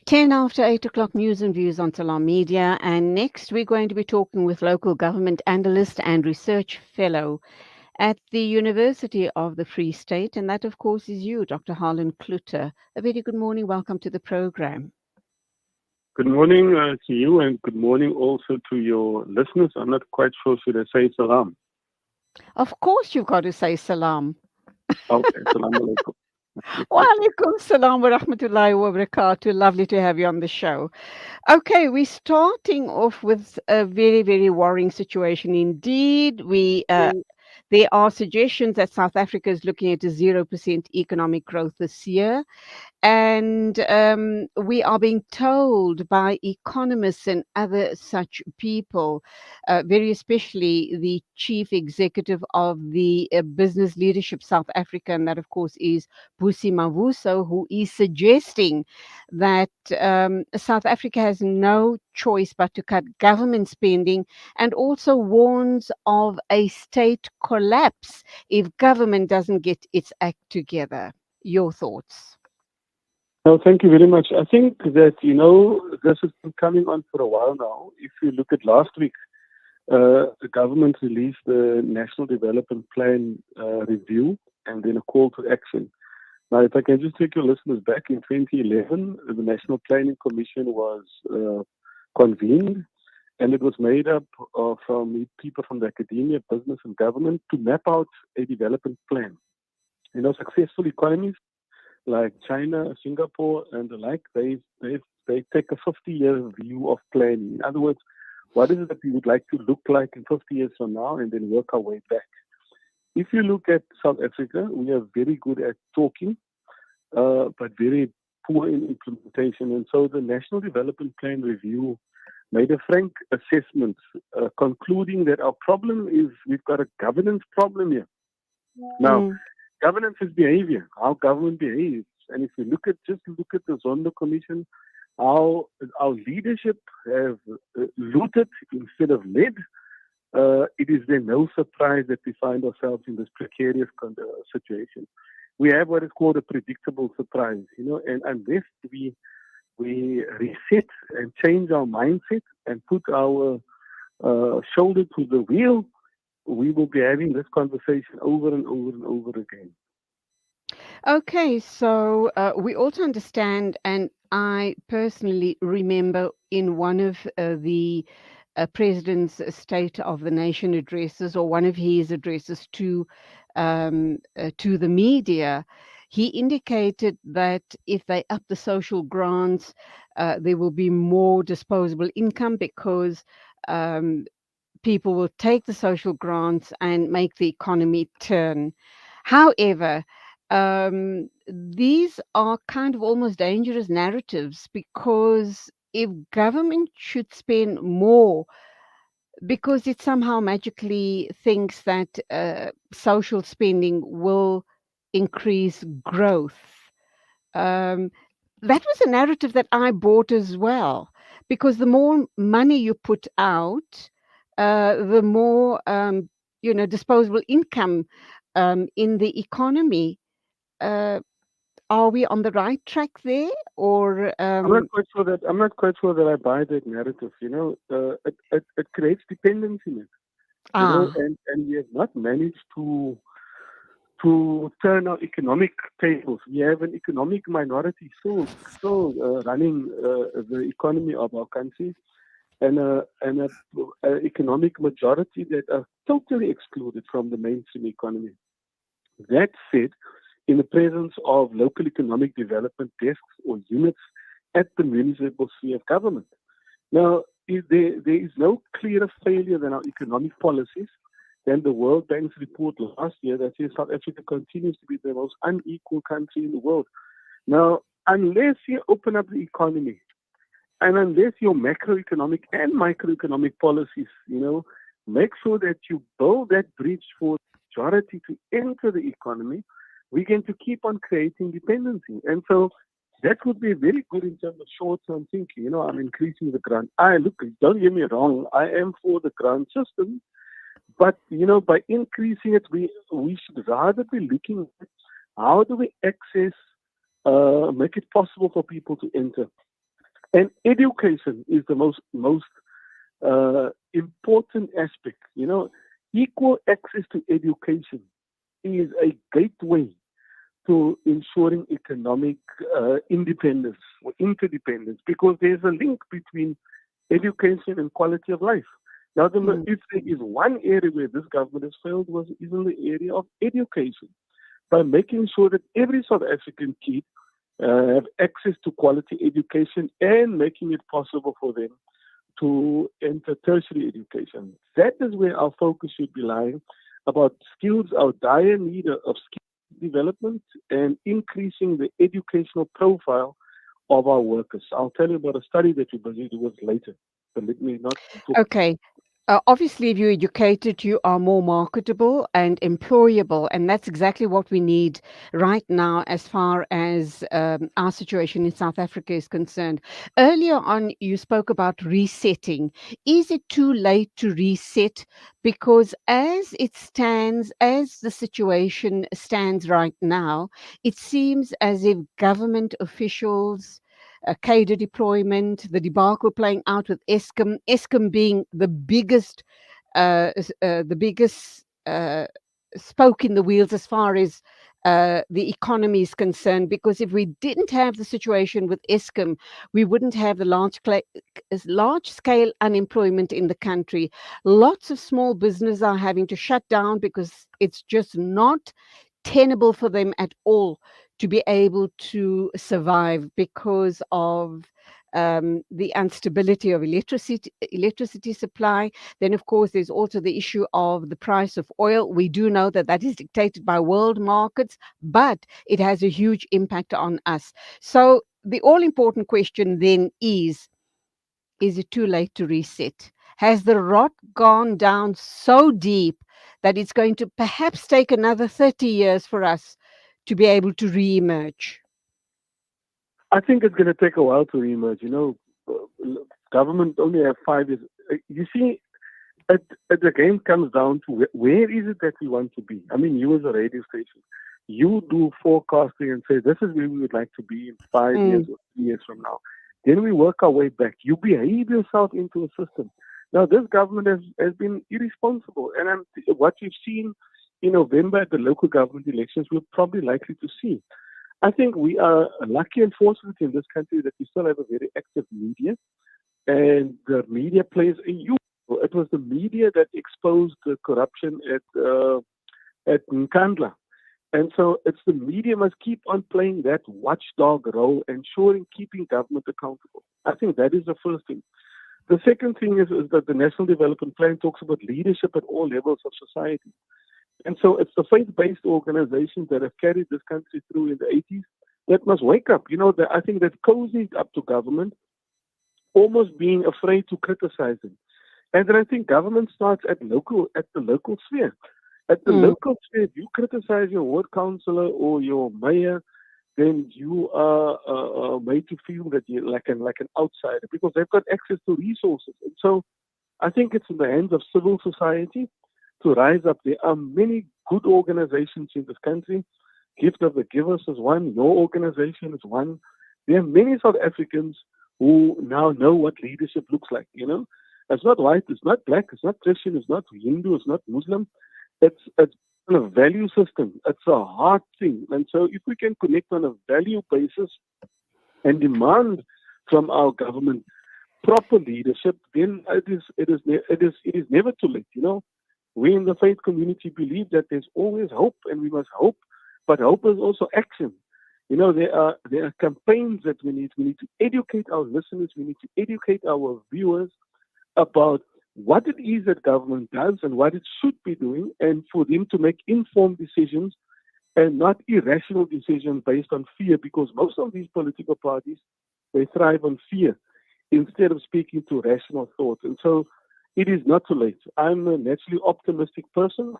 10 after 8 o'clock news and views on Salam Media. And next, we're going to be talking with local government analyst and research fellow at the University of the Free State. And that, of course, is you, Dr. Harlan Cloete. A very good morning. Welcome to the program. Good morning to you, and good morning also to your listeners. I'm not quite sure, should I say salam? Of course, you've got to say salam. Okay, salam alaikum. Wa alaikum salam wa rahmatullahi wa barakatuh. Lovely to have you on the show. Okay, we're starting off with a very, very worrying situation indeed. There are suggestions that South Africa is looking at a 0% economic growth this year. And we are being told by economists and other such people, very especially the chief executive of the Business Leadership South Africa, and that, of course, is Busi Mavuso, who is suggesting that South Africa has no choice but to cut government spending, and also warns of a state collapse if government doesn't get its act together. Your thoughts? No, thank you very much. I think that, this has been coming on for a while now. If you look at last week, the government released the National Development Plan review and then a call to action. Now, if I can just take your listeners back, in 2011, the National Planning Commission was convened, and it was made up from people from the academia, business, and government to map out a development plan. Successful economies like China, Singapore, and the like, they take a 50-year view of planning. In other words, what is it that we would like to look like in 50 years from now, and then work our way back. If you look at South Africa, we are very good at talking, but very poor in implementation. And so the National Development Plan Review made a frank assessment, concluding that our problem is we've got a governance problem here. Now, governance is behavior, how government behaves. And if you look at the Zondo Commission, how our leadership have looted instead of led, it is then no surprise that we find ourselves in this precarious situation. We have what is called a predictable surprise, and unless we reset and change our mindset and put our shoulder to the wheel, we will be having this conversation over and over and over again. Okay, so we also understand, and I personally remember in one of the President's State of the Nation addresses, or one of his addresses to the media, he indicated that if they up the social grants, there will be more disposable income because people will take the social grants and make the economy turn. However, these are kind of almost dangerous narratives, because if government should spend more because it somehow magically thinks that social spending will increase growth, that was a narrative that I bought as well, because the more money you put out, the more disposable income in the economy. Are we on the right track there, or I'm not quite sure that I buy that narrative. It creates dependency in it. And we have not managed to turn our economic tables. We have an economic minority still running the economy of our country, and an economic majority that are totally excluded from the mainstream economy. That said, in the presence of local economic development desks or units at the municipal sphere of government. Now, there is no clearer failure than our economic policies than the World Bank's report last year that says South Africa continues to be the most unequal country in the world. Now, unless you open up the economy, and unless your macroeconomic and microeconomic policies, make sure that you build that bridge for the majority to enter the economy, we're going to keep on creating dependency. And so that would be very good in terms of short-term thinking. I'm increasing the grant. Don't get me wrong, I am for the grant system. But, by increasing it, we should rather be looking at how do we access make it possible for people to enter. And education is the most important aspect. Equal access to education is a gateway to ensuring economic independence or interdependence, because there's a link between education and quality of life. Now, Mm. if there is one area where this government has failed, is in the area of education, by making sure that every South African kid have access to quality education and making it possible for them to enter tertiary education. That is where our focus should be lying, about skills, our dire need of skill development and increasing the educational profile of our workers. I'll tell you about a study that we busy with later, but let me not talk. Okay. Obviously, if you're educated, you are more marketable and employable. And that's exactly what we need right now as far as our situation in South Africa is concerned. Earlier on, you spoke about resetting. Is it too late to reset? Because as it stands, as the situation stands right now, it seems as if government officials, cadre deployment, the debacle playing out with Eskom being the biggest spoke in the wheels as far as the economy is concerned. Because if we didn't have the situation with Eskom, we wouldn't have the large scale unemployment in the country. Lots of small businesses are having to shut down because it's just not tenable for them at all to be able to survive because of the instability of electricity supply. Then, of course, there's also the issue of the price of oil. We do know that that is dictated by world markets, but it has a huge impact on us. So the all important question then is it too late to reset? Has the rot gone down so deep that it's going to perhaps take another 30 years for us to be able to re-emerge? I think it's going to take a while to reemerge. Government only have 5 years. You see, the game comes down to where is it that we want to be. I mean, you as a radio station, you do forecasting and say this is where we would like to be in 5 years Mm, or 3 years from now. Then we work our way back. You behave yourself into a system. Now, this government has been irresponsible, and what we've seen in November at the local government elections, we're probably likely to see. I think we are lucky and fortunate in this country that we still have a very active media, and the media plays a huge role. It was the media that exposed the corruption at Nkandla. And so it's the media must keep on playing that watchdog role, ensuring keeping government accountable. I think that is the first thing. The second thing is that the National Development Plan talks about leadership at all levels of society. And so it's the faith-based organizations that have carried this country through in the 80s that must wake up. I think they've cozied up to government, almost being afraid to criticize them. And then I think government starts at the local sphere. At the mm, local sphere, if you criticize your ward councillor or your mayor, then you are made to feel that you're like an outsider because they've got access to resources. And so I think it's in the hands of civil society to rise up. There are many good organizations in this country. Gift of the Givers is one. Your organization is one. There are many South Africans who now know what leadership looks like. It's not white, it's not black, it's not Christian, it's not Hindu, it's not Muslim. It's a value system. It's a hard thing. And so if we can connect on a value basis and demand from our government proper leadership, then it is never too late. We in the faith community believe that there's always hope, and we must hope, but hope is also action. There are campaigns that we need. We need to educate our listeners. We need to educate our viewers about what it is that government does and what it should be doing, and for them to make informed decisions and not irrational decisions based on fear, because most of these political parties, they thrive on fear instead of speaking to rational thought. And so it is not too late. I'm a naturally optimistic person,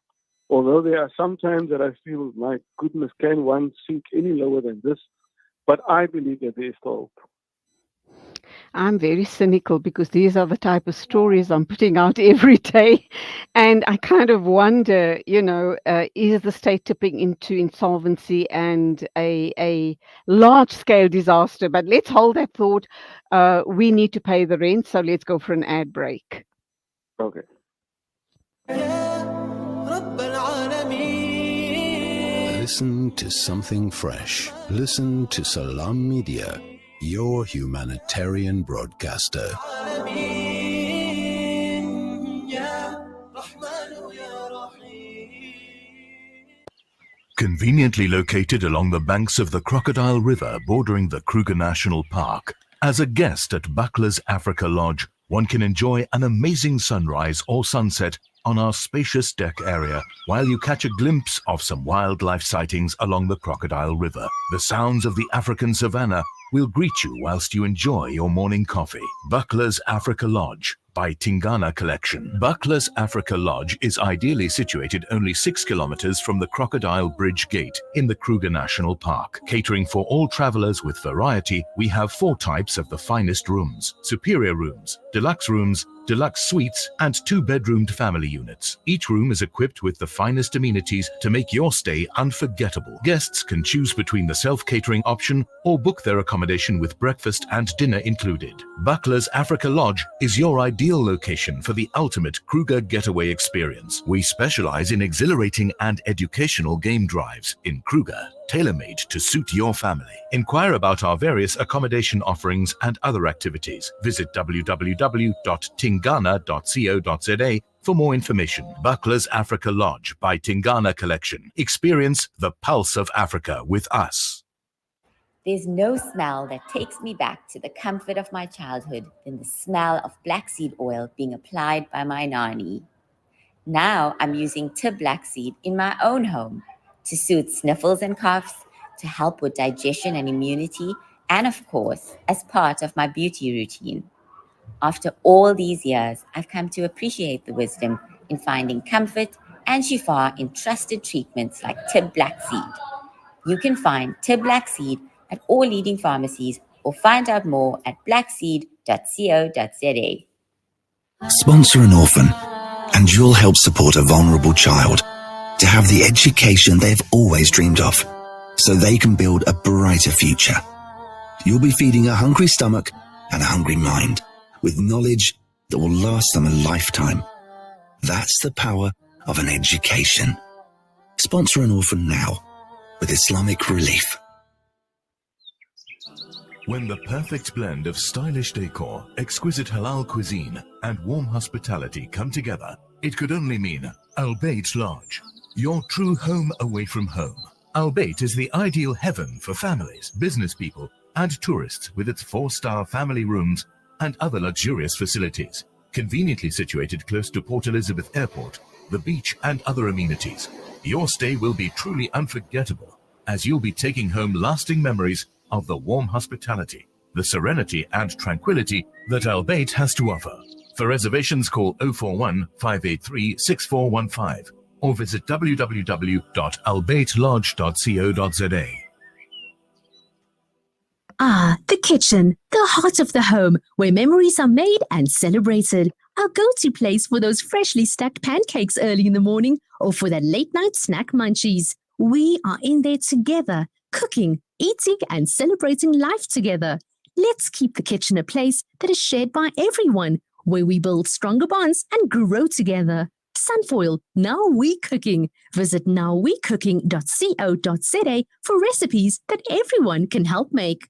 although there are some times that I feel, my goodness, can one sink any lower than this? But I believe that there is still hope. I'm very cynical because these are the type of stories I'm putting out every day. And I kind of wonder, is the state tipping into insolvency and a large scale disaster? But let's hold that thought. We need to pay the rent, so let's go for an ad break. Okay. Listen to something fresh. Listen to Salam Media, your humanitarian broadcaster. Conveniently located along the banks of the Crocodile River bordering the Kruger National Park, as a guest at Buckler's Africa Lodge, one can enjoy an amazing sunrise or sunset on our spacious deck area while you catch a glimpse of some wildlife sightings along the Crocodile River. The sounds of the African savannah will greet you whilst you enjoy your morning coffee. Buckler's Africa Lodge by Tingana Collection. Buckler's Africa Lodge is ideally situated only 6 kilometers from the Crocodile Bridge Gate in the Kruger National Park. Catering for all travelers with variety, we have 4 types of the finest rooms: superior rooms, deluxe suites, and 2-bedroomed family units. Each room is equipped with the finest amenities to make your stay unforgettable. Guests can choose between the self-catering option or book their accommodation with breakfast and dinner included. Buckler's Africa Lodge is your ideal location for the ultimate Kruger getaway experience. We specialize in exhilarating and educational game drives in Kruger, tailor-made to suit your family. Inquire about our various accommodation offerings and other activities. Visit www.tingana.co.za for more information. Buckler's Africa Lodge by Tingana Collection. Experience the pulse of Africa with us. There's no smell that takes me back to the comfort of my childhood than the smell of black seed oil being applied by my nanny. Now I'm using Tib Black Seed in my own home to soothe sniffles and coughs, to help with digestion and immunity, and of course, as part of my beauty routine. After all these years, I've come to appreciate the wisdom in finding comfort and shifa in trusted treatments like Tib Black Seed. You can find Tib Black Seed at all leading pharmacies or find out more at blackseed.co.za. Sponsor an orphan, and you'll help support a vulnerable child to have the education they've always dreamed of, so they can build a brighter future. You'll be feeding a hungry stomach and a hungry mind with knowledge that will last them a lifetime. That's the power of an education. Sponsor an orphan now with Islamic Relief. When the perfect blend of stylish decor, exquisite halal cuisine, and warm hospitality come together, it could only mean Al Bayt Lodge, your true home away from home. Al Bayt is the ideal heaven for families, business people, and tourists with its 4-star family rooms and other luxurious facilities. Conveniently situated close to Port Elizabeth Airport, the beach, and other amenities, your stay will be truly unforgettable, as you'll be taking home lasting memories of the warm hospitality, the serenity and tranquility that Al Bayt has to offer. For reservations, call 041 583 6415 or visit www.albaytlodge.co.za. Ah, the kitchen, the heart of the home, where memories are made and celebrated. Our go-to place for those freshly stacked pancakes early in the morning or for that late-night snack munchies. We are in there together, cooking, eating, and celebrating life together. Let's keep the kitchen a place that is shared by everyone, where we build stronger bonds and grow together. Sunfoil, Now We Cooking. Visit nowwecooking.co.za for recipes that everyone can help make.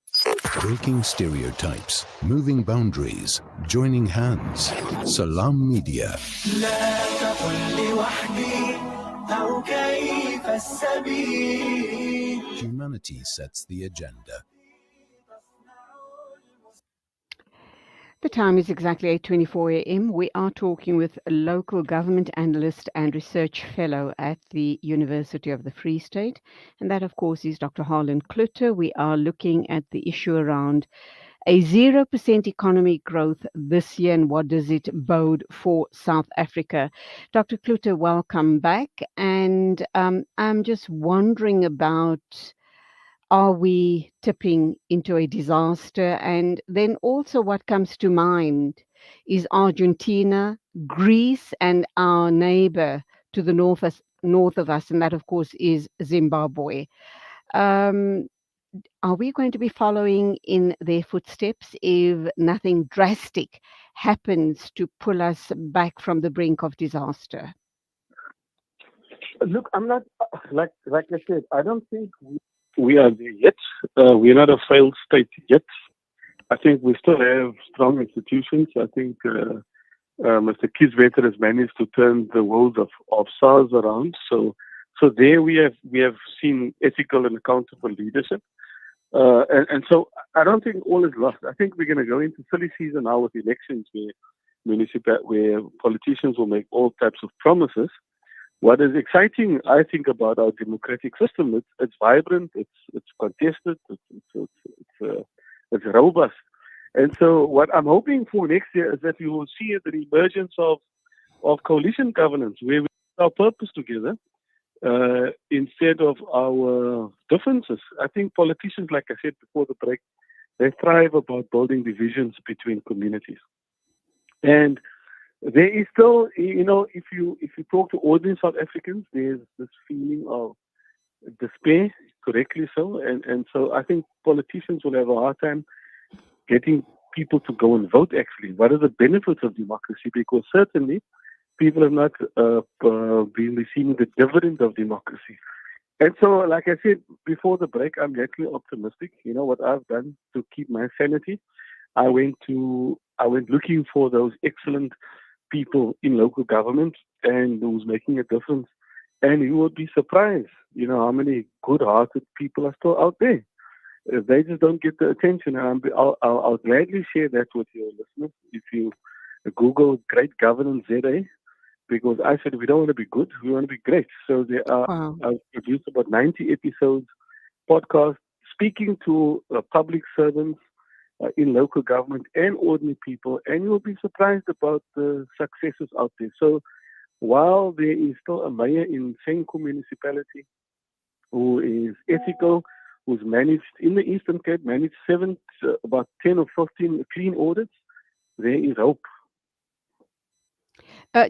Breaking stereotypes, moving boundaries, joining hands. Salam Media. Humanity sets the agenda. The time is exactly 8:24 a.m. We are talking with a local government analyst and research fellow at the University of the Free State. And that, of course, is Dr. Harlan Cloete. We are looking at the issue around a 0% economic growth this year and what does it bode for South Africa. Dr. Cloete, welcome back. And I'm just wondering about Are we tipping into a disaster? And then also, what comes to mind is Argentina, Greece, and our neighbor to the north of us, and that, of course, is Zimbabwe. Um, are we going to be following in their footsteps if nothing drastic happens to pull us back from the brink of disaster? Look, I'm not like I said. I don't think we are there yet. We're not a failed state yet. I think we still have strong institutions. I think Mr. Kiswetter has managed to turn the world of SARS around. So there we have seen ethical and accountable leadership. And so I don't think all is lost. I think we're going to go into silly season now with elections where politicians will make all types of promises. What is exciting, I think, about our democratic system, it's vibrant, it's contested, it's robust. And so what I'm hoping for next year is that we will see the emergence of coalition governance, where we put our purpose together instead of our differences. I think politicians, like I said before the break, they thrive about building divisions between communities. And there is still, if you talk to ordinary South Africans, there's this feeling of despair, correctly so. And so I think politicians will have a hard time getting people to go and vote, actually. What are the benefits of democracy? Because certainly people have not been receiving the dividend of democracy. And so, like I said before the break, I'm actually optimistic. You know what I've done to keep my sanity? I went looking for those excellent people in local government and who's making a difference. And you would be surprised, how many good-hearted people are still out there. They just don't get the attention. And I'll gladly share that with your listeners. If you Google Great Governance ZA, because I said we don't want to be good, we want to be great. So Wow. I've produced about 90 episodes, podcasts, speaking to public servants in local government and ordinary people, and you'll be surprised about the successes out there. So while there is still a mayor in Senko municipality who is ethical, who's managed in the Eastern Cape, managed about 10 or 15 clean audits, there is hope.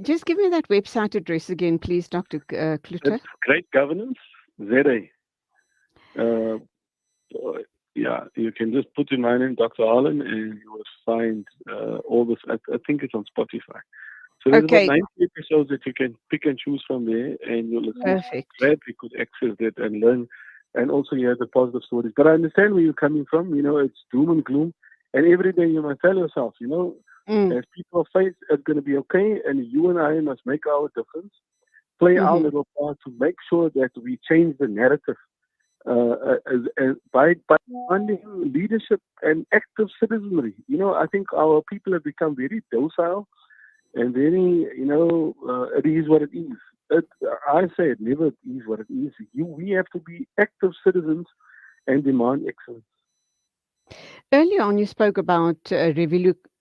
Just give me that website address again, please, Dr. Cloete. It's Great Governance ZA. Yeah, you can just put in my name, Dr. Harlan, and you will find all this. I think it's on Spotify. So there's about 90 episodes that you can pick and choose from there, and you'll gladly could access that and learn. And also, you have the positive stories. But I understand where you're coming from. It's doom and gloom. And every day you must tell yourself, as people face, it's going to be okay. And you and I must make our difference, play our little part to make sure that we change the narrative by funding leadership and active citizenry. I think our people have become very docile and very, it is what it is. I say it never is what it is. We have to be active citizens and demand excellence. Earlier on, you spoke about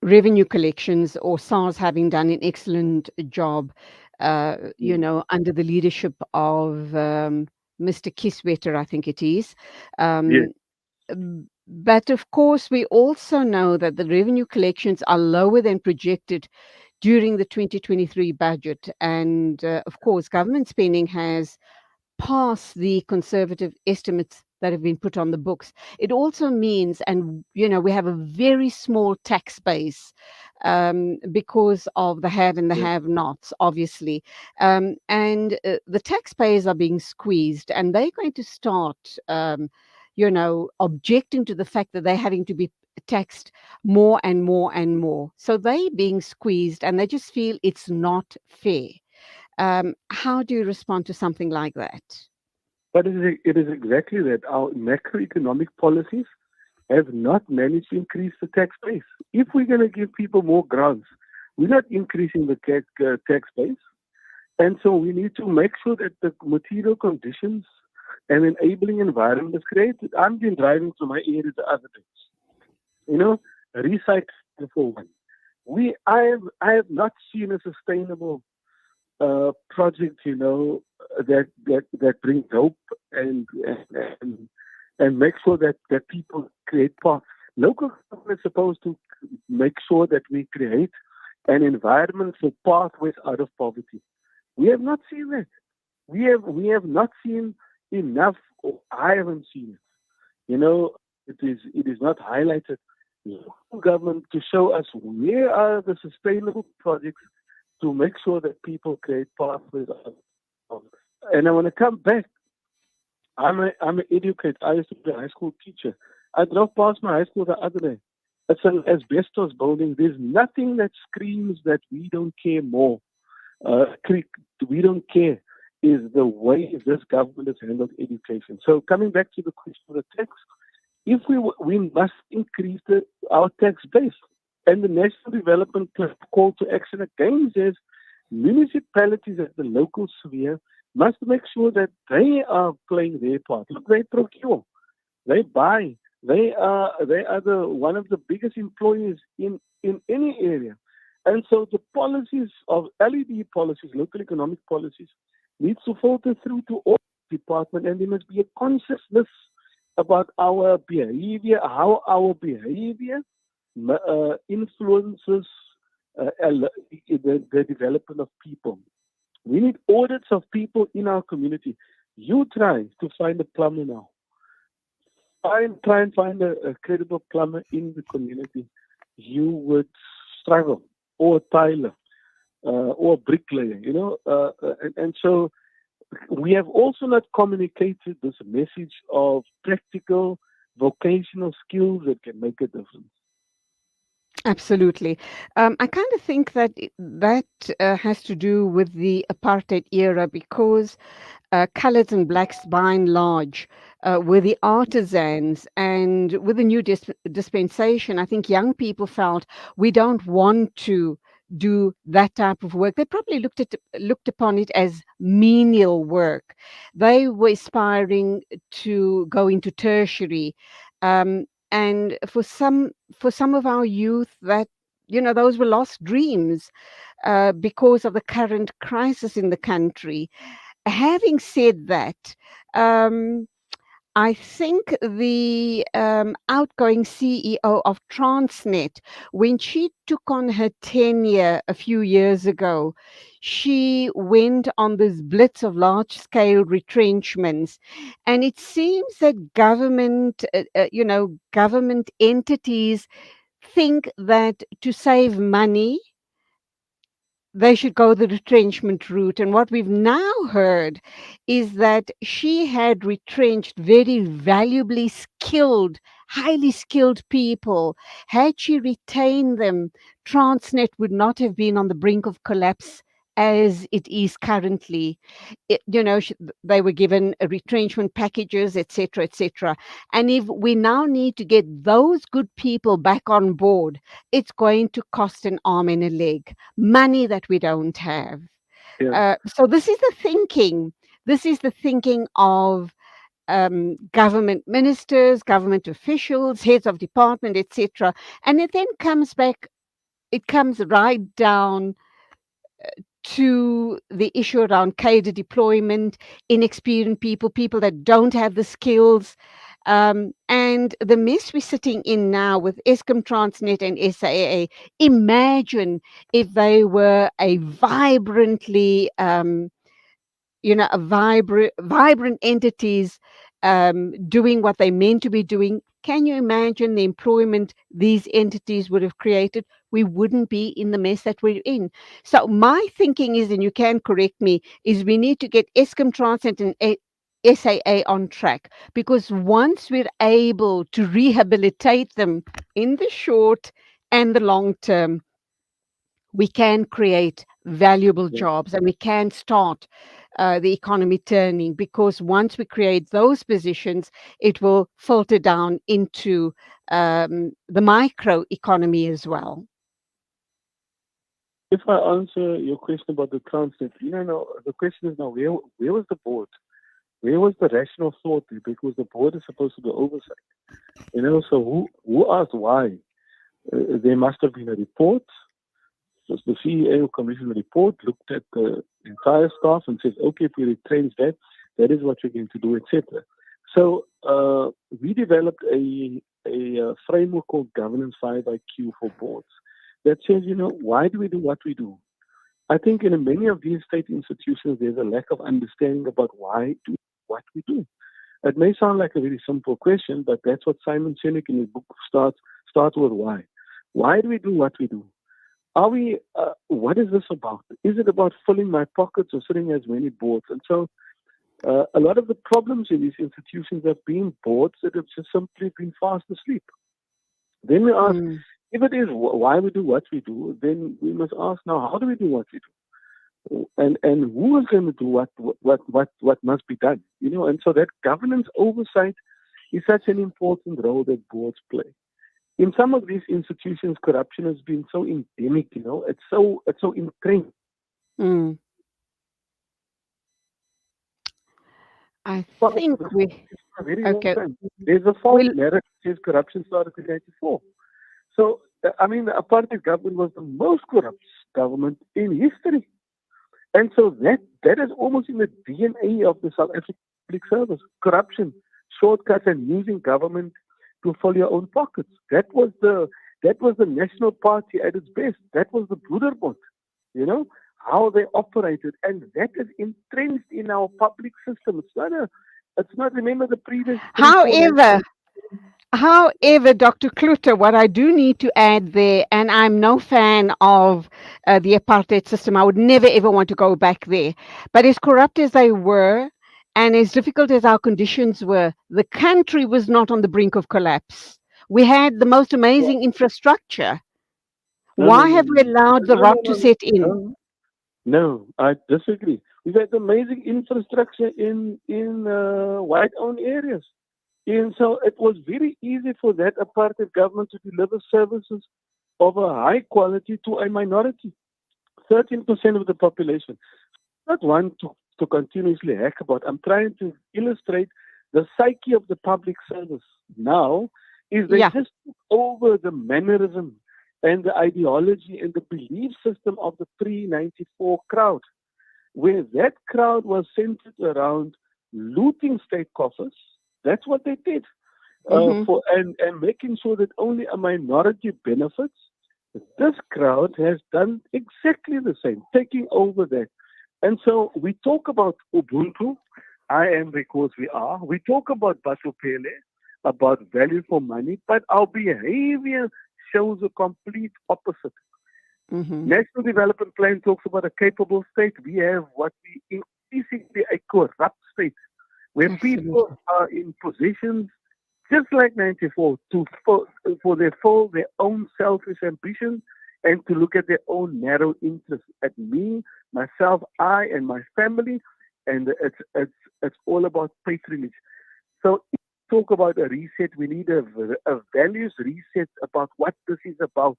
revenue collections, or SARS having done an excellent job, under the leadership of Mr. Kiswetter, I think it is. Yes. But of course, we also know that the revenue collections are lower than projected during the 2023 budget. And of course, government spending has passed the conservative estimates that have been put on the books. It also means, and we have a very small tax base because of the have and the have-nots, obviously. And the taxpayers are being squeezed, and they're going to start, objecting to the fact that they're having to be taxed more and more and more. So they're being squeezed, and they just feel it's not fair. How do you respond to something like that? But it is exactly that. Our macroeconomic policies have not managed to increase the tax base. If we're going to give people more grants, we're not increasing the tax base. And so we need to make sure that the material conditions and enabling environment is created. I've been driving to my area the other day. Recycling for one. I have not seen a sustainable project, that brings hope and and make sure that people create path. Local government is supposed to make sure that we create an environment for pathways out of poverty. We have not seen that. We have not seen enough, or I haven't seen it. It is not highlighted. Local government to show us where are the sustainable projects to make sure that people create pathways out of poverty. And I want to come back. I'm an educator. I used to be a high school teacher. I drove past my high school the other day. It's an asbestos building. There's nothing that screams that we don't care more. We don't care is the way this government has handled education. So coming back to the question of the tax, if we must increase our tax base. And the National Development Plan call to action again says municipalities at the local sphere must make sure that they are playing their part. Look, they procure, they buy, they are one of the biggest employers in any area. And so the policies of LED policies, local economic policies, needs to filter through to all departments, and there must be a consciousness about our behavior, how our behavior influences the development of people. We need audits of people in our community. You try to find a plumber now. Try and find a credible plumber in the community. You would struggle, or a tiler, or a bricklayer, and so we have also not communicated this message of practical vocational skills that can make a difference. Absolutely. I kind of think that that has to do with the apartheid era, because coloureds and blacks, by and large, were the artisans. And with the new dispensation, I think young people felt we don't want to do that type of work. They probably looked upon it as menial work. They were aspiring to go into tertiary. And for some of our youth, that those were lost dreams because of the current crisis in the country. Having said that, I think the outgoing CEO of Transnet, when she took on her tenure a few years ago, she went on this blitz of large-scale retrenchments, and it seems that government entities think that to save money, they should go the retrenchment route. And what we've now heard is that she had retrenched very valuably skilled, highly skilled people. Had she retained them, Transnet would not have been on the brink of collapse as it is currently. They were given retrenchment packages, etc., etc. And if we now need to get those good people back on board, it's going to cost an arm and a leg, money that we don't have. Yeah. So this is the thinking. This is the thinking of government ministers, government officials, heads of department, etc. And it then comes back. It comes right down to the issue around cadre deployment, inexperienced people that don't have the skills. And the mess we're sitting in now with Eskom, Transnet, and SAA, imagine if they were a vibrantly, vibrant entities doing what they meant to be doing. Can you imagine the employment these entities would have created? We wouldn't be in the mess that we're in. So my thinking is, and you can correct me, is we need to get Eskom, Transnet, and SAA on track, because once we're able to rehabilitate them in the short and the long term, we can create valuable jobs, and we can start the economy turning, because once we create those positions, it will filter down into the micro economy as well. If I answer your question about the Transnet, the question is now, where was the board? Where was the rational thought? Because the board is supposed to do oversight. So who asked why? There must have been a report. So the CEO commissioned a report, looked at the entire staff and says, okay, if we retrench that is what we're going to do, etc. So we developed a framework called Governance 5IQ for boards that says, why do we do what we do? I think in many of these state institutions, there's a lack of understanding about why do what we do. It may sound like a very simple question, but that's what Simon Sinek in his book starts with why. Why do we do what we do? Are we? What is this about? Is it about filling my pockets or sitting as many boards? And so a lot of the problems in these institutions have been boards that have just simply been fast asleep. Then we ask, if it is why we do what we do, then we must ask now, how do we do what we do? And who is going to do what must be done? And so that governance oversight is such an important role that boards play. In some of these institutions, corruption has been so endemic, it's so entrenched. Mm. I think we. A very long Okay. time. There's a false narrative that says corruption started in 1994. So, the apartheid government was the most corrupt government in history. And so that is almost in the DNA of the South African public service. Corruption, shortcuts, and using government to fill your own pockets. That was the National Party at its best. That was the Broederbond, how they operated. And that is entrenched in our public system. It's not, remember the previous... However, Dr. Cloete, what I do need to add there, and I'm no fan of the apartheid system. I would never, ever want to go back there. But as corrupt as they were, and as difficult as our conditions were, the country was not on the brink of collapse. We had the most amazing infrastructure. Why have we allowed the rot to set in? No, I disagree. We've had amazing infrastructure in white-owned areas. And so it was very easy for that apartheid government to deliver services of a high quality to a minority, 13% of the population. Not one to continuously hack about. I'm trying to illustrate the psyche of the public service now is they just took over the mannerism and the ideology and the belief system of the pre-94 crowd, where that crowd was centered around looting state coffers. That's what they did, and making sure that only a minority benefits. This crowd has done exactly the same, taking over that. And so we talk about Ubuntu, I am because we are. We talk about Basopele, about value for money, but our behavior shows a complete opposite. National Development Plan talks about a capable state. We have what we increasingly a corrupt state, where people are in positions just like 94 for their own selfish ambition and to look at their own narrow interests, at me, myself, I, and my family, and it's all about patronage. So if we talk about a reset, we need a values reset about what this is about,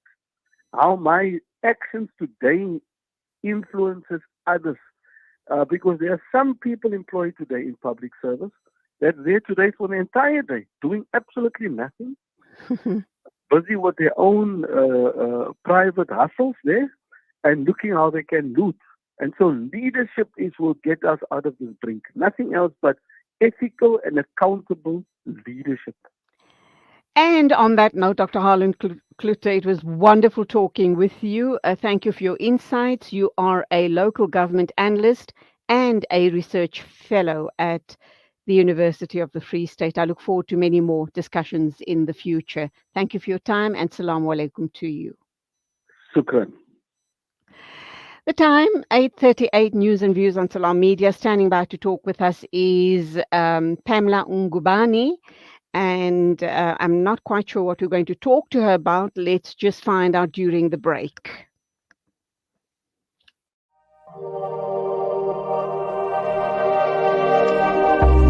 how my actions today influences others. Because there are some people employed today in public service that's there today for the entire day, doing absolutely nothing, busy with their own private hustles there, and looking how they can loot. And so leadership will get us out of this brink. Nothing else but ethical and accountable leadership. And on that note, Dr. Harlan Cloete, it was wonderful talking with you. Thank you for your insights. You are a local government analyst and a research fellow at the University of the Free State. I look forward to many more discussions in the future. Thank you for your time, and Assalamu alaikum to you. Shukran. The time, 8:38, News and Views on Salam Media. Standing by to talk with us is Pamela Ngubani. And I'm not quite sure what we're going to talk to her about. Let's just find out during the break.